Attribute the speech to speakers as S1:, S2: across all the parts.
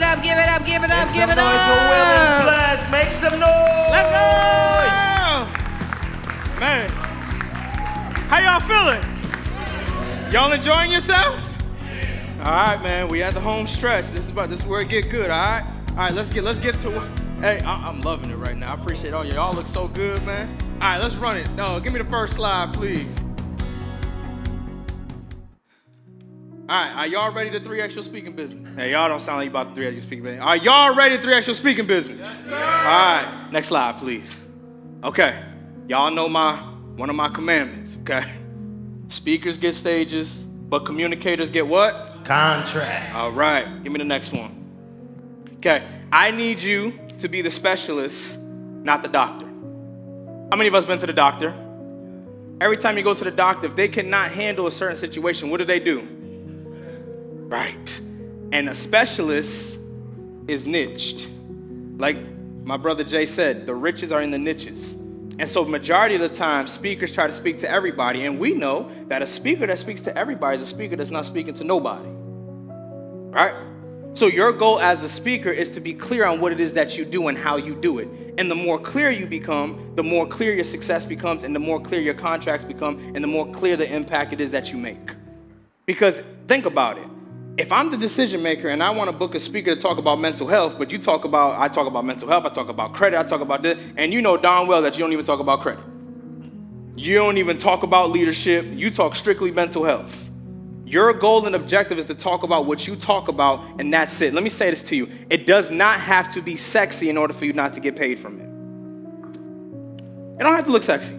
S1: it up, give it up, give it up,
S2: Make
S1: give
S2: some
S1: it
S2: noise for Willaim.
S1: up.
S2: Blast. Make some noise.
S3: Let's go! Man, how y'all feeling? Y'all enjoying yourselves? All right, man. We at the home stretch. This is where it get good. All right. All right. Let's get to it. Hey, I'm loving it right now. I appreciate all y'all. Look so good, man. All right, let's run it. No, give me the first slide, please. All right, are y'all ready to 3 extra speaking business? Hey, y'all don't sound like you about the 3 extra speaking business. Are y'all ready to 3 extra speaking business?
S2: Yes, sir.
S3: All right, next slide, please. Okay, y'all know one of my commandments, okay? Speakers get stages, but communicators get what?
S2: Contracts.
S3: All right, give me the next one. Okay, I need you to be the specialist, not the doctor. How many of us been to the doctor? Every time you go to the doctor, if they cannot handle a certain situation, what do? Right. And a specialist is niched. Like my brother Jay said, the riches are in the niches. And so majority of the time, speakers try to speak to everybody. And we know that a speaker that speaks to everybody is a speaker that's not speaking to nobody. Right? So your goal as the speaker is to be clear on what it is that you do and how you do it. And the more clear you become, the more clear your success becomes, and the more clear your contracts become, and the more clear the impact it is that you make. Because think about it. If I'm the decision maker and I want to book a speaker to talk about mental health, but I talk about mental health, I talk about credit, I talk about this, and you know darn well that you don't even talk about credit. You don't even talk about leadership. You talk strictly mental health. Your goal and objective is to talk about what you talk about, and that's it. Let me say this to you. It does not have to be sexy in order for you not to get paid from it. It don't have to look sexy.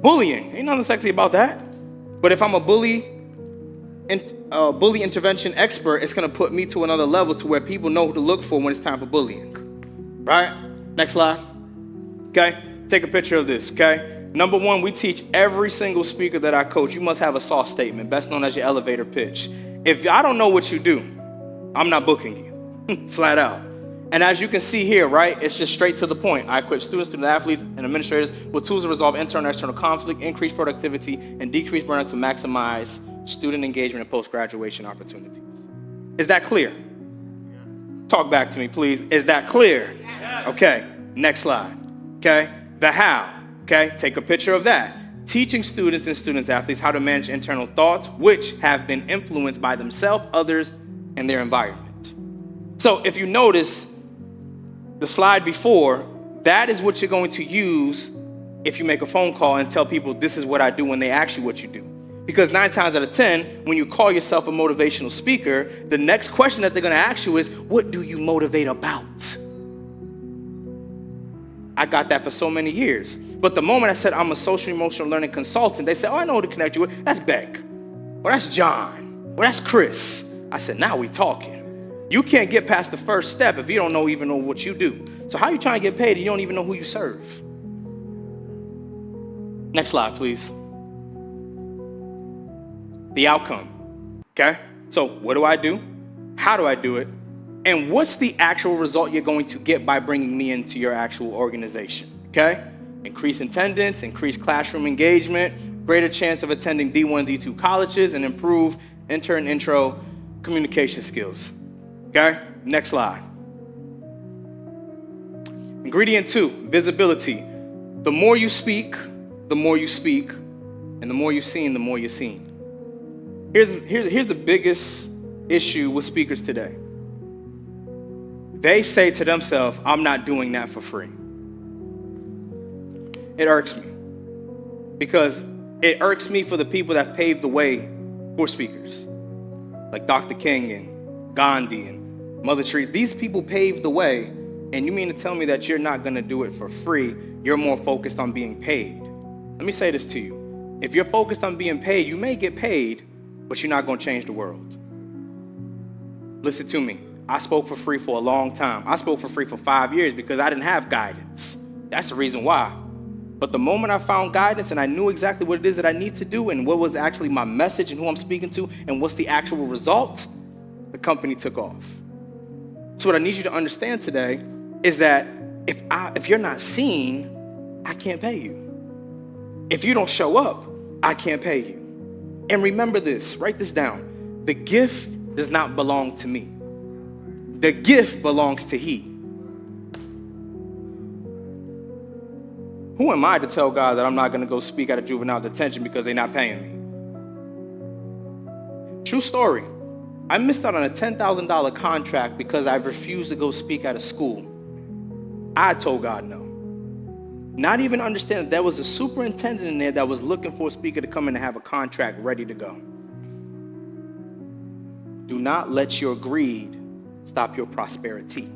S3: Bullying, ain't nothing sexy about that. But if I'm a bully intervention expert, it's going to put me to another level to where people know who to look for when it's time for bullying. Right? Next slide. Okay? Take a picture of this, okay? Number one, we teach every single speaker that I coach, you must have a SOS statement, best known as your elevator pitch. If I don't know what you do, I'm not booking you, flat out. And as you can see here, right, it's just straight to the point. I equip students, student athletes, and administrators with tools to resolve internal and external conflict, increase productivity, and decrease burnout to maximize student engagement and post-graduation opportunities. Is that clear? Yes. Talk back to me, please. Is that clear? Yes. Okay, next slide. Okay, the how. Okay, take a picture of that. Teaching students and students athletes how to manage internal thoughts, which have been influenced by themselves, others, and their environment. So if you notice the slide before, that is what you're going to use if you make a phone call and tell people this is what I do when they ask you what you do. Because 9 times out of 10, when you call yourself a motivational speaker, the next question that they're going to ask you is, what do you motivate about? I got that for so many years. But the moment I said I'm a social emotional learning consultant, they said, oh, I know who to connect you with. That's Beck. Or that's John. Or that's Chris. I said, now we talking. You can't get past the first step if you don't even know what you do. So how are you trying to get paid if you don't even know who you serve? Next slide, please. The outcome, okay? So what do I do? How do I do it? And what's the actual result you're going to get by bringing me into your actual organization, okay? Increase attendance, increase classroom engagement, greater chance of attending D1, D2 colleges, and improve intro communication skills, okay? Next slide. Ingredient 2, visibility. The more you speak, the more you speak, and the more you've seen, the more you're seen. Here's the biggest issue with speakers today. They say to themselves, I'm not doing that for free. It irks me. Because it irks me for the people that paved the way for speakers. Like Dr. King and Gandhi and Mother Teresa. These people paved the way, and you mean to tell me that you're not going to do it for free? You're more focused on being paid. Let me say this to you. If you're focused on being paid, you may get paid, but you're not going to change the world. Listen to me. I spoke for free for a long time. I spoke for free for 5 years because I didn't have guidance. That's the reason why. But the moment I found guidance and I knew exactly what it is that I need to do and what was actually my message and who I'm speaking to and what's the actual result, the company took off. So what I need you to understand today is that if you're not seen, I can't pay you. If you don't show up, I can't pay you. And remember this, write this down. The gift does not belong to me. The gift belongs to He. Who am I to tell God that I'm not going to go speak at a juvenile detention because they're not paying me? True story. I missed out on a $10,000 contract because I refused to go speak at a school. I told God no. Not even understanding that there was a superintendent in there that was looking for a speaker to come in and have a contract ready to go. Do not let your greed stop your prosperity.